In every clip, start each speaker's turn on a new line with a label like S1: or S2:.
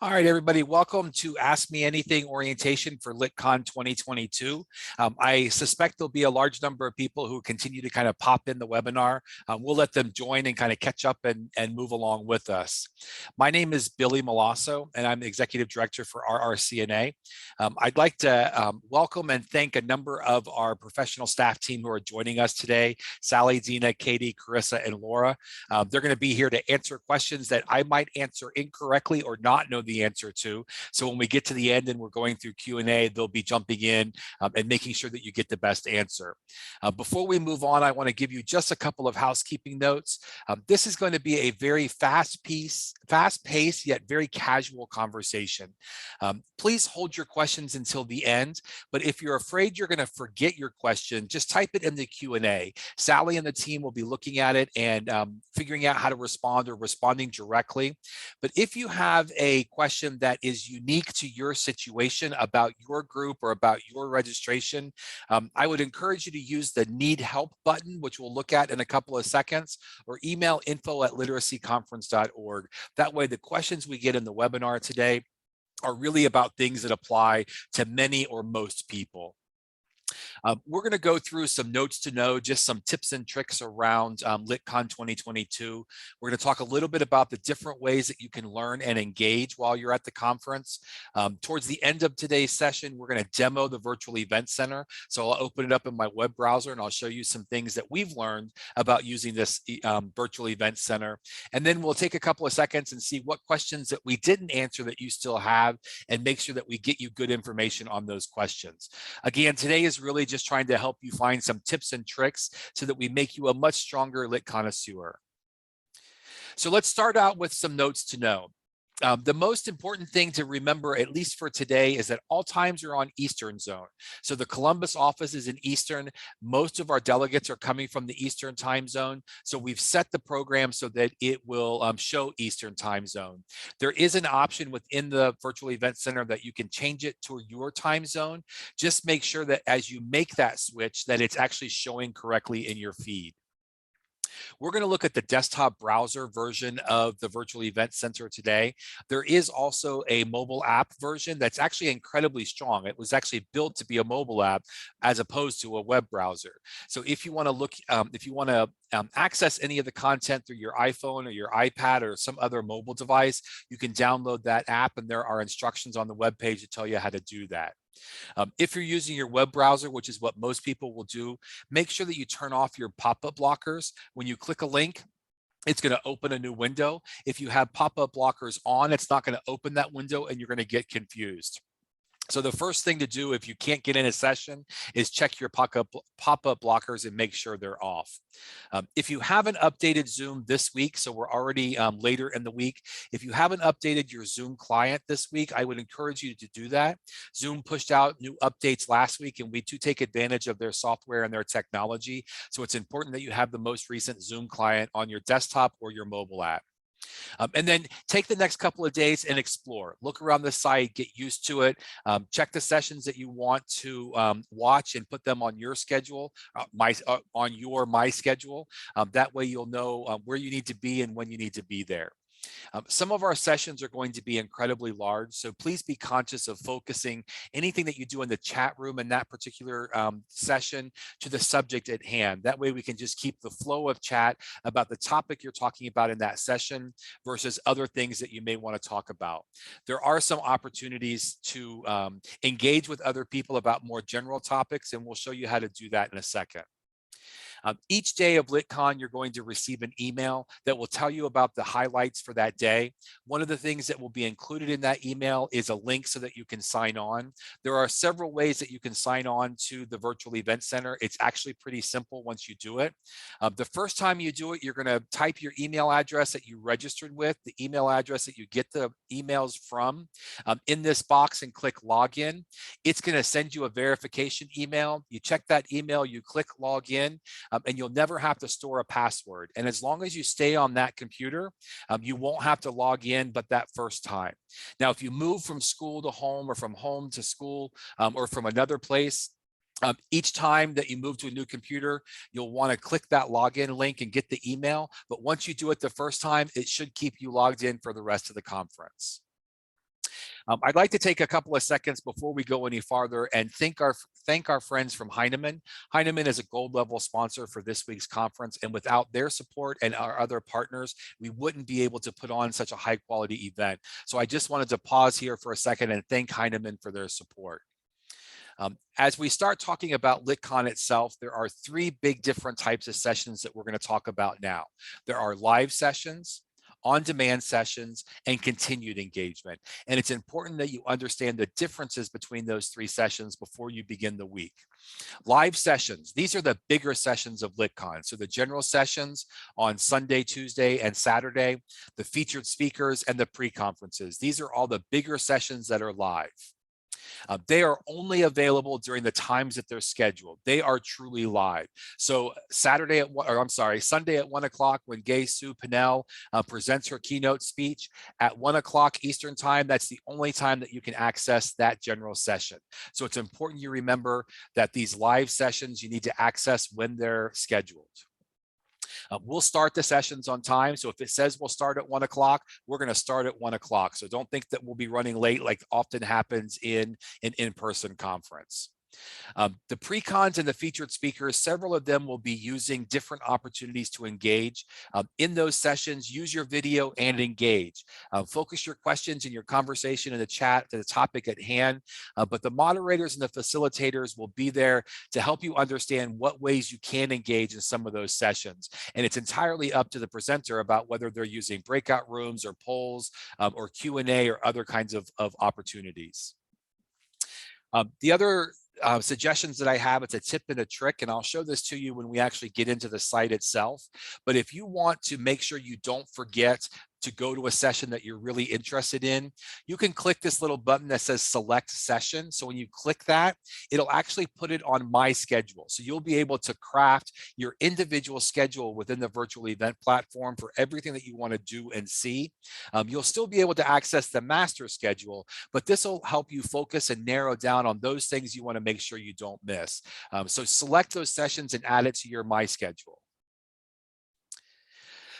S1: All right, everybody, welcome to Ask Me Anything orientation for LitCon 2022. I suspect there'll be a large number of people who continue to kind of pop in the webinar. We'll let them join and kind of catch up and move along with us. My name is Billy Malasso, and I'm the Executive Director for RRCNA. I'd like to welcome and thank a number of our professional staff team who are joining us today: Sally, Dina, Katie, Carissa, and Laura. They're going to be here to answer questions that I might answer incorrectly or not know the answer to. So when we get to the end and we're going through Q&A, they'll be jumping in and making sure that you get the best answer. Before we move on, I want to give you just a couple of housekeeping notes. This is going to be a very fast-paced yet very casual conversation. Please hold your questions until the end, but if you're afraid you're going to forget your question, just type it in the Q&A. Sally and the team will be looking at it and figuring out how to respond or responding directly. But if you have a question that is unique to your situation about your group or about your registration, I would encourage you to use the Need Help button, which we'll look at in a couple of seconds, or email info@literacyconference.org. That way, the questions we get in the webinar today are really about things that apply to many or most people. We're going to go through some notes to know, just some tips and tricks around LitCon 2022. We're going to talk a little bit about the different ways that you can learn and engage while you're at the conference. Towards the end of today's session, we're going to demo the Virtual Event Center. So I'll open it up in my web browser and I'll show you some things that we've learned about using this Virtual Event Center. And then we'll take a couple of seconds and see what questions that we didn't answer that you still have, and make sure that we get you good information on those questions. Again, today is really just trying to help you find some tips and tricks so that we make you a much stronger lit connoisseur. So let's start out with some notes to know. The most important thing to remember, at least for today, is that all times are on Eastern Zone. So the Columbus office is in Eastern. Most of our delegates are coming from the Eastern time zone. So we've set the program so that it will show Eastern time zone. There is an option within the Virtual Event Center that you can change it to your time zone. Just make sure that as you make that switch, that it's actually showing correctly in your feed. We're going to look at the desktop browser version of the Virtual Event Center today. There is also a mobile app version that's actually incredibly strong. It was actually built to be a mobile app as opposed to a web browser. So if you want to look, if you want to access any of the content through your iPhone or your iPad or some other mobile device, you can download that app, and there are instructions on the web page to tell you how to do that. If you're using your web browser, which is what most people will do, make sure that you turn off your pop-up blockers. When you click a link, it's going to open a new window. If you have pop-up blockers on, it's not going to open that window and you're going to get confused. So the first thing to do if you can't get in a session is check your pop-up blockers and make sure they're off. If you haven't updated Zoom this week, so we're already later in the week, if you haven't updated your Zoom client this week, I would encourage you to do that. Zoom pushed out new updates last week, and we do take advantage of their software and their technology. So it's important that you have the most recent Zoom client on your desktop or your mobile app. And then take the next couple of days and explore. Look around the site, get used to it, check the sessions that you want to watch and put them on your schedule, on your My schedule. That way you'll know where you need to be and when you need to be there. Some of our sessions are going to be incredibly large, so please be conscious of focusing anything that you do in the chat room in that particular session to the subject at hand. That way we can just keep the flow of chat about the topic you're talking about in that session versus other things that you may want to talk about. There are some opportunities to engage with other people about more general topics, and we'll show you how to do that in a second. Each day of LitCon, you're going to receive an email that will tell you about the highlights for that day. One of the things that will be included in that email is a link so that you can sign on. There are several ways that you can sign on to the Virtual Event Center. It's actually pretty simple once you do it. The first time you do it, you're going to type your email address that you registered with, the email address that you get the emails from, in this box, and click login. It's going to send you a verification email. You check that email, you click login, and you'll never have to store a password. And as long as you stay on that computer, you won't have to log in but that first time. Now, if you move from school to home or from home to school or from another place, each time that you move to a new computer, you'll want to click that login link and get the email. But once you do it the first time, it should keep you logged in for the rest of the conference. I'd like to take a couple of seconds before we go any farther and thank our friends from Heinemann. Heinemann is a gold level sponsor for this week's conference, and without their support and our other partners, we wouldn't be able to put on such a high quality event. So I just wanted to pause here for a second and thank Heinemann for their support. As we start talking about LitCon itself, there are three big different types of sessions that we're going to talk about now. There are live sessions, on-demand sessions, and continued engagement. And it's important that you understand the differences between those three sessions before you begin the week. Live sessions, these are the bigger sessions of LitCon. So the general sessions on Sunday, Tuesday, and Saturday, the featured speakers, and the pre-conferences. These are all the bigger sessions that are live. They are only available during the times that they're scheduled. They are truly live. So Sunday at 1 o'clock when Gay Sue Pinnell presents her keynote speech at 1 o'clock Eastern time, that's the only time that you can access that general session. So it's important you remember that these live sessions you need to access when they're scheduled. We'll start the sessions on time. So if it says we'll start at 1 o'clock, we're going to start at 1 o'clock. So don't think that we'll be running late like often happens in an in-person conference. The pre-cons and the featured speakers, several of them will be using different opportunities to engage. In those sessions, use your video and engage. Focus your questions and your conversation in the chat to the topic at hand, but the moderators and the facilitators will be there to help you understand what ways you can engage in some of those sessions. And it's entirely up to the presenter about whether they're using breakout rooms or polls or Q&A or other kinds of opportunities. The other suggestions that I have, it's a tip and a trick, and I'll show this to you when we actually get into the site itself. But if you want to make sure you don't forget to go to a session that you're really interested in, you can click this little button that says select session. So when you click that, it'll actually put it on my schedule. So you'll be able to craft your individual schedule within the virtual event platform for everything that you want to do and see. You'll still be able to access the master schedule, but this will help you focus and narrow down on those things you want to make sure you don't miss. So select those sessions and add it to your My Schedule.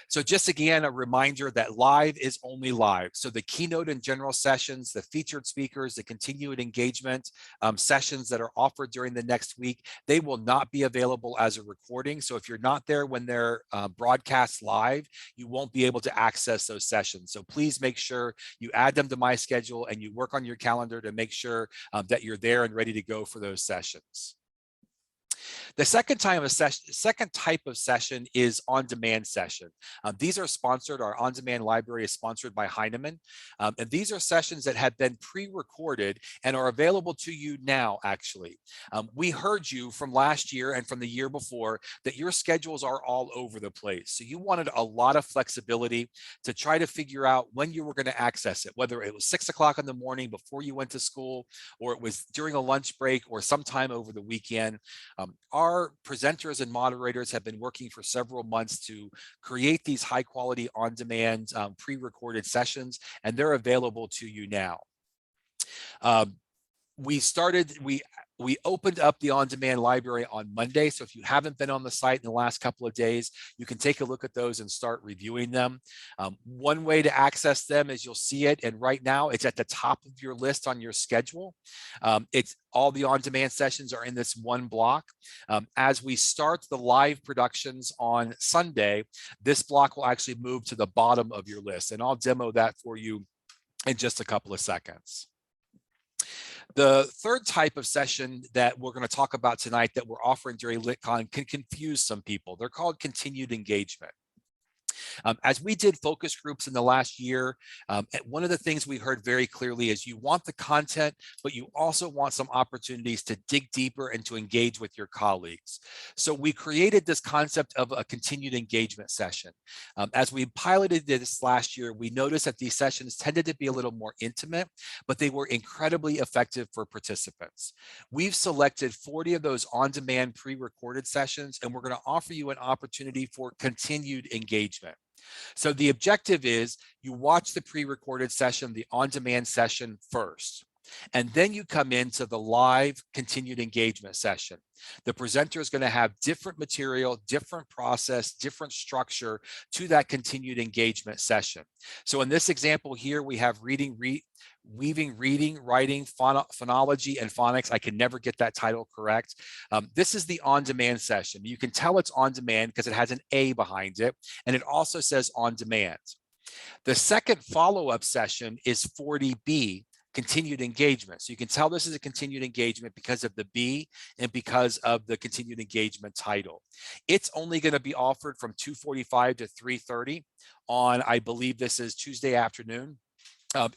S1: So just again, a reminder that live is only live. So the keynote and general sessions, the featured speakers, the continued engagement sessions that are offered during the next week, they will not be available as a recording. So if you're not there when they're broadcast live, you won't be able to access those sessions. So please make sure you add them to My Schedule and you work on your calendar to make sure that you're there and ready to go for those sessions. The second type of session is on-demand session. These are sponsored, our on-demand library is sponsored by Heinemann. And these are sessions that have been pre-recorded and are available to you now, actually. We heard you from last year and from the year before that your schedules are all over the place. So you wanted a lot of flexibility to try to figure out when you were going to access it, whether it was 6 o'clock in the morning before you went to school, or it was during a lunch break or sometime over the weekend. Our presenters and moderators have been working for several months to create these high quality on-demand pre-recorded sessions, and they're available to you now. We opened up the on-demand library on Monday. So if you haven't been on the site in the last couple of days, you can take a look at those and start reviewing them. One way to access them is you'll see it. And right now it's at the top of your list on your schedule. It's all the on-demand sessions are in this one block. As we start the live productions on Sunday, this block will actually move to the bottom of your list. And I'll demo that for you in just a couple of seconds. The third type of session that we're going to talk about tonight that we're offering during LitCon can confuse some people. They're called continued engagement. As we did focus groups in the last year, one of the things we heard very clearly is you want the content, but you also want some opportunities to dig deeper and to engage with your colleagues. So we created this concept of a continued engagement session. As we piloted this last year, we noticed that these sessions tended to be a little more intimate, but they were incredibly effective for participants. We've selected 40 of those on-demand pre-recorded sessions, and we're going to offer you an opportunity for continued engagement. So the objective is you watch the pre-recorded session, the on-demand session first. And then you come into the live continued engagement session. The presenter is going to have different material, different process, different structure to that continued engagement session. So in this example here, we have weaving reading, writing, phonology, and phonics. I can never get that title correct. This is the on-demand session. You can tell it's on demand because it has an A behind it, and it also says on demand. The second follow-up session is 40B, continued engagement. So you can tell this is a continued engagement because of the B and because of the continued engagement title. It's only going to be offered from 2:45 to 3:30 on, I believe this is Tuesday afternoon.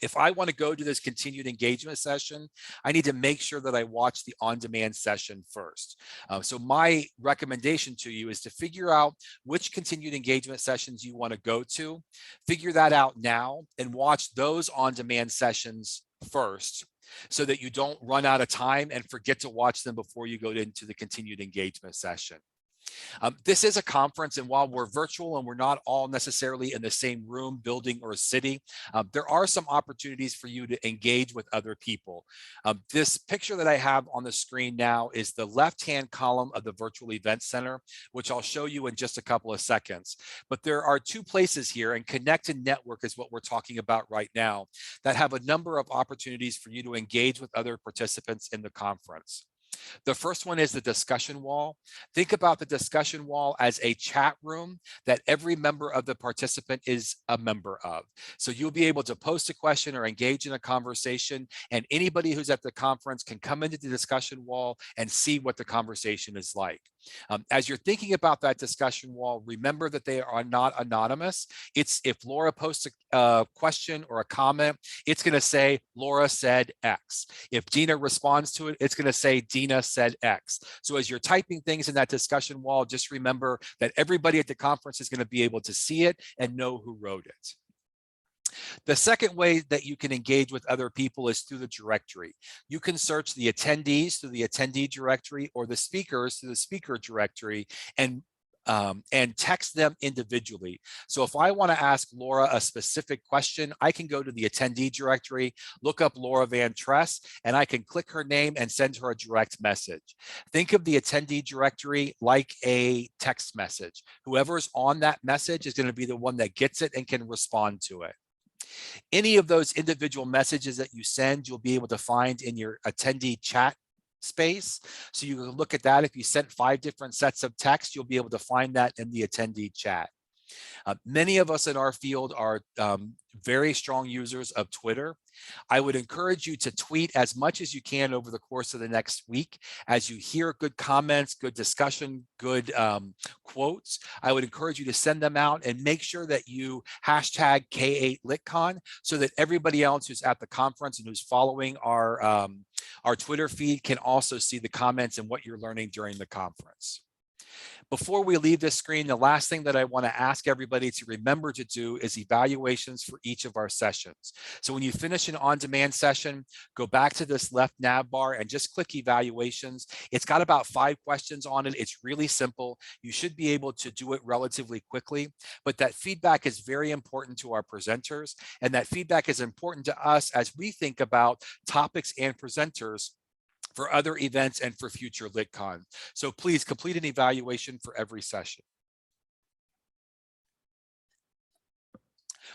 S1: If I want to go to this continued engagement session, I need to make sure that I watch the on-demand session first. So my recommendation to you is to figure out which continued engagement sessions you want to go to, figure that out now, and watch those on-demand sessions first so that you don't run out of time and forget to watch them before you go into the continued engagement session. This is a conference, and while we're virtual and we're not all necessarily in the same room, building, or city, there are some opportunities for you to engage with other people. This picture that I have on the screen now is the left-hand column of the Virtual Event Center, which I'll show you in just a couple of seconds. But there are two places here, and Connect and Network is what we're talking about right now, that have a number of opportunities for you to engage with other participants in the conference. The first one is the discussion wall. Think about the discussion wall as a chat room that every member of the participant is a member of. So you'll be able to post a question or engage in a conversation, and anybody who's at the conference can come into the discussion wall and see what the conversation is like. As you're thinking about that discussion wall, remember that they are not anonymous. It's if Laura posts a question or a comment, it's going to say Laura said X. If Dina responds to it, it's going to say Dina said X. So as you're typing things in that discussion wall, just remember that everybody at the conference is going to be able to see it and know who wrote it. The second way that you can engage with other people is through the directory. You can search the attendees through the attendee directory or the speakers through the speaker directory and text them individually. So if I want to ask Laura a specific question, I can go to the attendee directory, look up Laura Van Tress, and I can click her name and send her a direct message. Think of the attendee directory like a text message. Whoever's on that message is going to be the one that gets it and can respond to it. Any of those individual messages that you send, you'll be able to find in your attendee chat space. So you can look at that. If you sent 5 different sets of text, you'll be able to find that in the attendee chat. Many of us in our field are very strong users of Twitter. I would encourage you to tweet as much as you can over the course of the next week. As you hear good comments, good discussion, good quotes, I would encourage you to send them out and make sure that you hashtag K8LitCon so that everybody else who's at the conference and who's following our Twitter feed can also see the comments and what you're learning during the conference. Before we leave this screen, the last thing that I want to ask everybody to remember to do is evaluations for each of our sessions. So when you finish an on-demand session, go back to this left nav bar and just click evaluations. It's got about 5 questions on it. It's really simple. You should be able to do it relatively quickly, but that feedback is very important to our presenters, and that feedback is important to us as we think about topics and presenters for other events and for future LitCon. So please complete an evaluation for every session.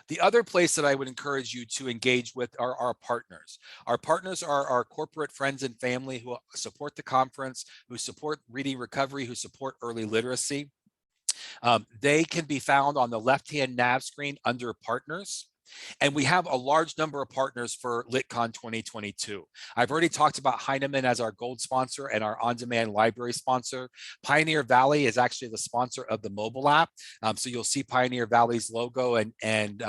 S1: The other place that I would encourage you to engage with are our partners. Our partners are our corporate friends and family who support the conference, who support reading recovery, who support early literacy. They can be found on the left-hand nav screen under partners. And we have a large number of partners for LitCon 2022. I've already talked about Heinemann as our gold sponsor and our on-demand library sponsor. Pioneer Valley is actually the sponsor of the mobile app. So you'll see Pioneer Valley's logo and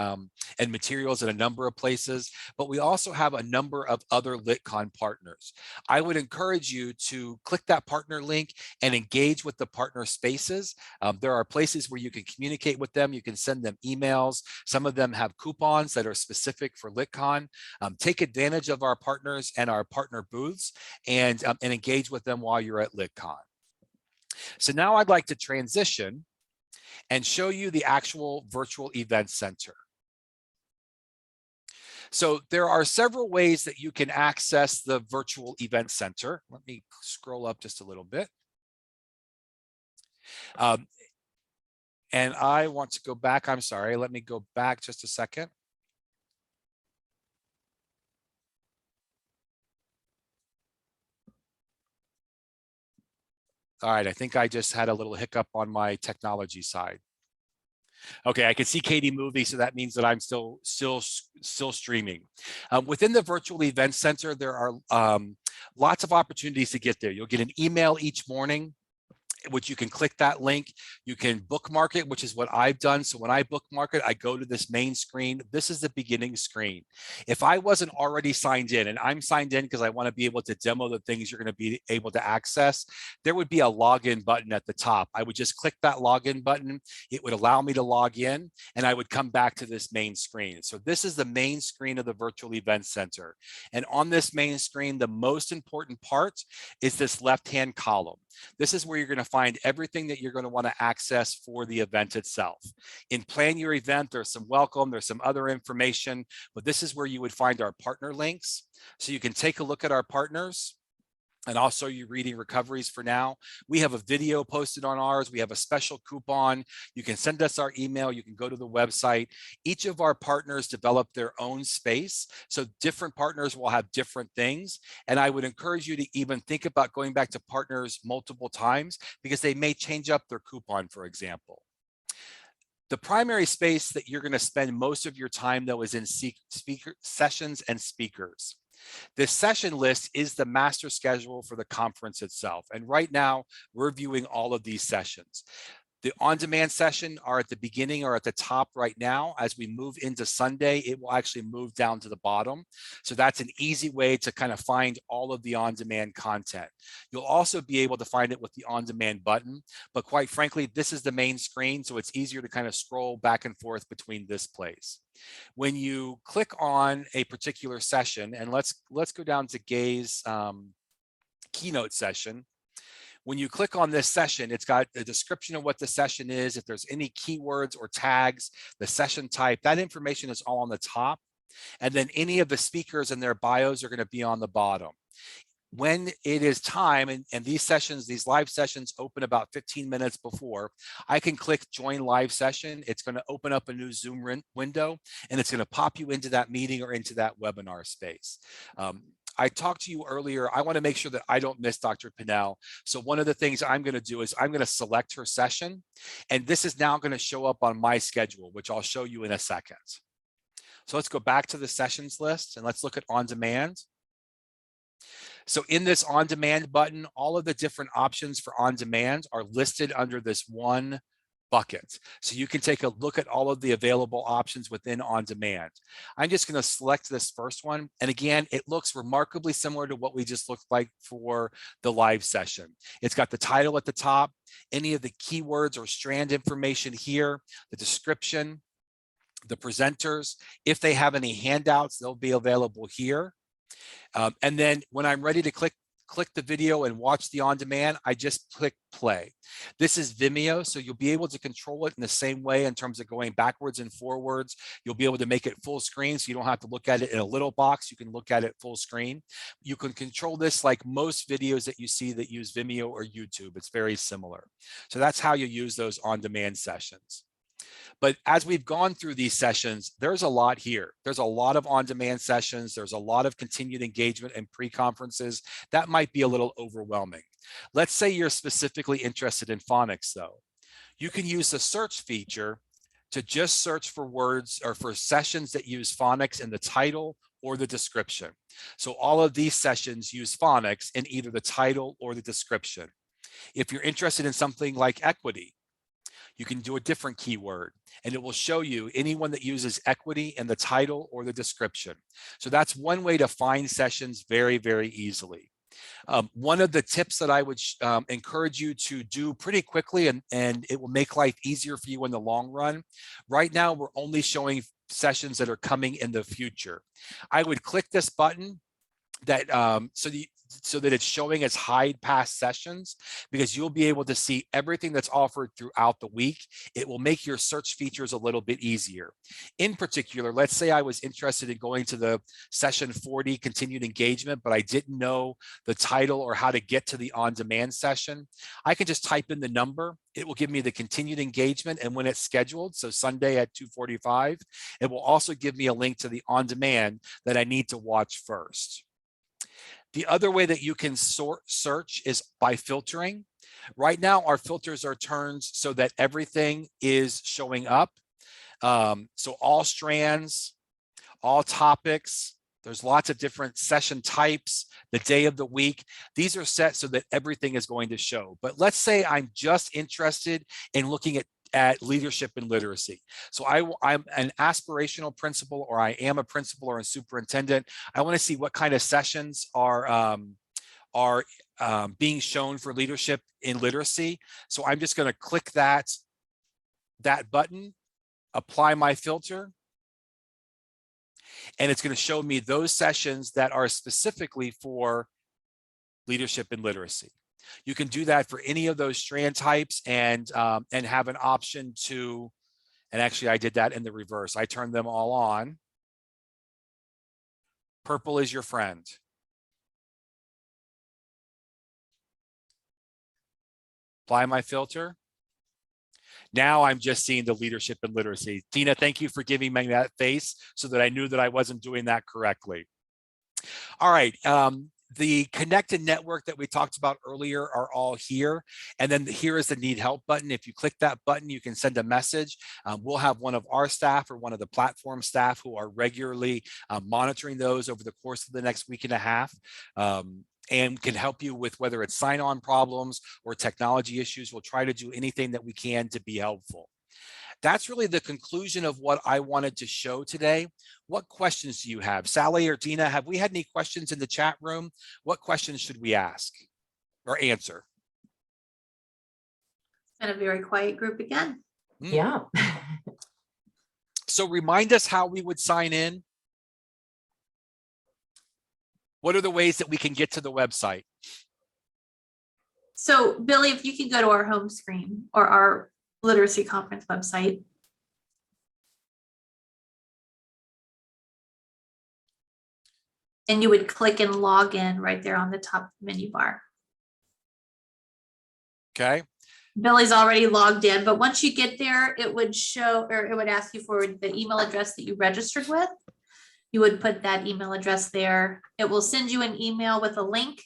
S1: materials in a number of places. But we also have a number of other LitCon partners. I would encourage you to click that partner link and engage with the partner spaces. There are places where you can communicate with them. You can send them emails. Some of them have coupons that are specific for LitCon. Take advantage of our partners and our partner booths and engage with them while you're at LitCon. So now I'd like to transition and show you the actual virtual event center. So there are several ways that you can access the virtual event center. Let me scroll up just a little bit. Um, and I want to go back. I'm sorry. Let me go back just a second. All right, I think I just had a little hiccup on my technology side. Okay, I can see Katie movie, so that means that I'm still streaming. Within the virtual event center, there are lots of opportunities to get there. You'll get an email each morning, which you can click that link. You can bookmark it, which is what I've done. So when I bookmark it, I go to this main screen. This is the beginning screen. If I wasn't already signed in, and I'm signed in because I want to be able to demo the things you're going to be able to access, there would be a login button at the top. I would just click that login button. It would allow me to log in, and I would come back to this main screen. So this is the main screen of the virtual event center. And on this main screen, the most important part is this left-hand column. This is where you're going to find everything that you're going to want to access for the event itself. In Plan Your Event, there's some welcome, there's some other information, but this is where you would find our partner links. So you can take a look at our partners. And I'll show you reading recoveries for now. We have a video posted on ours. We have a special coupon. You can send us our email. You can go to the website. Each of our partners develop their own space. So different partners will have different things. And I would encourage you to even think about going back to partners multiple times because they may change up their coupon, for example. The primary space that you're going to spend most of your time, though, is in speaker sessions and speakers. This session list is the master schedule for the conference itself. And right now, we're viewing all of these sessions. The on-demand session are at the beginning or at the top right now. As we move into Sunday, it will actually move down to the bottom. So that's an easy way to kind of find all of the on-demand content. You'll also be able to find it with the on-demand button, but quite frankly, this is the main screen, so it's easier to kind of scroll back and forth between this place. When you click on a particular session, and let's go down to Gay's keynote session. When you click on this session, it's got a description of what the session is, if there's any keywords or tags, the session type, that information is all on the top. And then any of the speakers and their bios are going to be on the bottom. When it is time, and these sessions, these live sessions open about 15 minutes before, I can click join live session. It's going to open up a new Zoom window, and it's going to pop you into that meeting or into that webinar space. I talked to you earlier. I want to make sure that I don't miss Dr. Pinnell. So one of the things I'm going to do is I'm going to select her session, and this is now going to show up on my schedule, which I'll show you in a second. So let's go back to the sessions list and let's look at on demand. So in this on demand button, all of the different options for on demand are listed under this one bucket. So you can take a look at all of the available options within on demand. I'm just going to select this first one. And again, it looks remarkably similar to what we just looked like for the live session. It's got the title at the top, any of the keywords or strand information here, the description, the presenters. If they have any handouts, they'll be available here. And then when I'm ready to click the video and watch the on demand, I just click play. This is Vimeo, so you'll be able to control it in the same way in terms of going backwards and forwards. You'll be able to make it full screen, so you don't have to look at it in a little box. You can look at it full screen. You can control this like most videos that you see that use Vimeo or YouTube. It's very similar. So that's how you use those on-demand sessions. But as we've gone through these sessions, there's a lot here. There's a lot of on-demand sessions. There's a lot of continued engagement and pre-conferences. That might be a little overwhelming. Let's say you're specifically interested in phonics, though. You can use the search feature to just search for words or for sessions that use phonics in the title or the description. So all of these sessions use phonics in either the title or the description. If you're interested in something like equity, you can do a different keyword and it will show you anyone that uses equity in the title or the description. So that's one way to find sessions very, very easily. One of the tips that I would encourage you to do pretty quickly, and it will make life easier for you in the long run. Right now, we're only showing sessions that are coming in the future. I would click this button. that so that it's showing as hide past sessions, because you'll be able to see everything that's offered throughout the week. It will make your search features a little bit easier. In particular, let's say I was interested in going to the session 40 continued engagement, but I didn't know the title or how to get to the on-demand session. I can just type in the number. It will give me the continued engagement and when it's scheduled, so Sunday at 2:45. It will also give me a link to the on-demand that I need to watch first. The other way that you can search is by filtering. Right now, our filters are turned so that everything is showing up. So all strands, all topics, there's lots of different session types, the day of the week. These are set so that everything is going to show. But let's say I'm just interested in looking at leadership and literacy. So I'm an aspirational principal, or I am a principal or a superintendent. I want to see what kind of sessions are being shown for leadership in literacy. So I'm just going to click that button, apply my filter, and it's going to show me those sessions that are specifically for leadership and literacy. You can do that for any of those strand types and have an option to, and actually I did that in the reverse. I turned them all on. Purple is your friend. Apply my filter. Now I'm just seeing the leadership and literacy. Tina, thank you for giving me that face so that I knew that I wasn't doing that correctly. All right. The connected network that we talked about earlier are all here. And then here is the need help button. If you click that button, you can send a message. We'll have one of our staff or one of the platform staff who are regularly monitoring those over the course of the next week and a half. And can help you with whether it's sign-on problems or technology issues. We'll try to do anything that we can to be helpful. That's really the conclusion of what I wanted to show today. What questions do you have? Sally or Dina, have we had any questions in the chat room? What questions should we ask or answer?
S2: It's been a very quiet group again.
S3: Yeah.
S1: So remind us how we would sign in. What are the ways that we can get to the website?
S2: So Billy, if you could go to our home screen or our literacy conference website. And you would click and log in right there on the top menu bar.
S1: Okay.
S2: Billy's already logged in, but once you get there, it would show, or it would ask you for the email address that you registered with. You would put that email address there. It will send you an email with a link.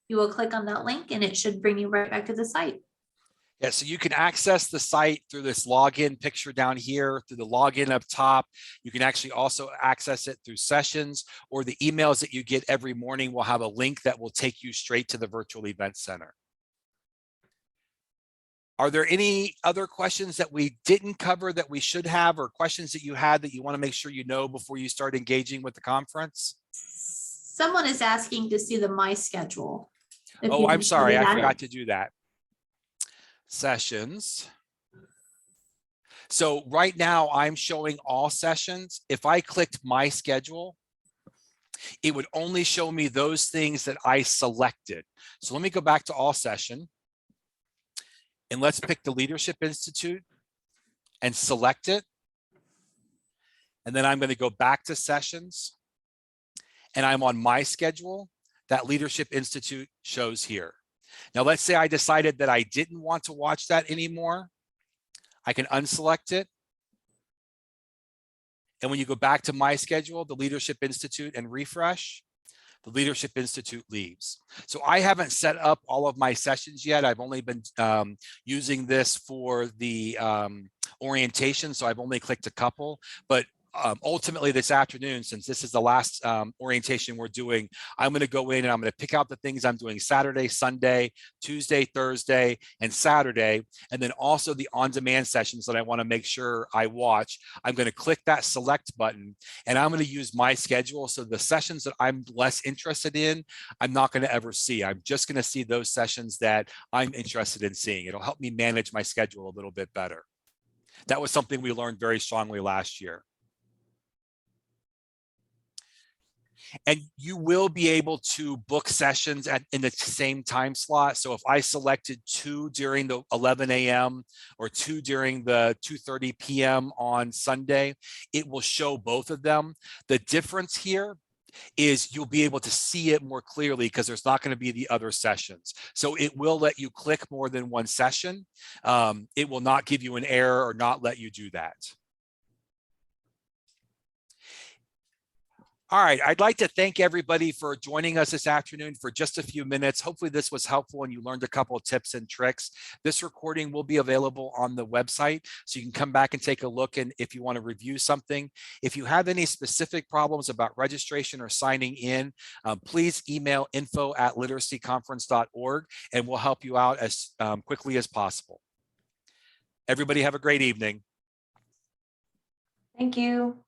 S2: You will click on that link and it should bring you right back to the site.
S1: Yeah, so you can access the site through this login picture down here, through the login up top. You can actually also access it through sessions, or the emails that you get every morning will have a link that will take you straight to the virtual event center. Are there any other questions that we didn't cover that we should have, or questions that you had that you want to make sure you know before you start engaging with the conference?
S2: Someone is asking to see the My Schedule.
S1: Oh, I'm sorry, I forgot to do that. Sessions. So right now I'm showing all sessions. If I clicked My Schedule, it would only show me those things that I selected. So let me go back to all session. And let's pick the Leadership Institute and select it. And then I'm going to go back to sessions. And I'm on My Schedule. That Leadership Institute shows here. Now, let's say I decided that I didn't want to watch that anymore. I can unselect it. And when you go back to My Schedule, the Leadership Institute, and refresh, the Leadership Institute leaves. So I haven't set up all of my sessions yet. I've only been using this for the orientation, so I've only clicked a couple. But ultimately this afternoon, since this is the last orientation we're doing, I'm going to go in and I'm going to pick out the things I'm doing Saturday, Sunday, Tuesday, Thursday, and Saturday, and then also the on-demand sessions that I want to make sure I watch. I'm going to click that select button, and I'm going to use My Schedule. So the sessions that I'm less interested in, I'm not going to ever see. I'm just going to see those sessions that I'm interested in seeing. It'll help me manage my schedule a little bit better. That was something we learned very strongly last year. And you will be able to book sessions in the same time slot. So if I selected 2 during the 11 a.m. or 2 during the 2:30 p.m. on Sunday, it will show both of them. The difference here is you'll be able to see it more clearly because there's not going to be the other sessions. So it will let you click more than one session. It will not give you an error or not let you do that. All right, I'd like to thank everybody for joining us this afternoon for just a few minutes. Hopefully this was helpful and you learned a couple of tips and tricks. This recording will be available on the website, so you can come back and take a look, and if you want to review something. If you have any specific problems about registration or signing in, please email info@literacyconference.org and we'll help you out as quickly as possible. Everybody have a great evening.
S3: Thank you.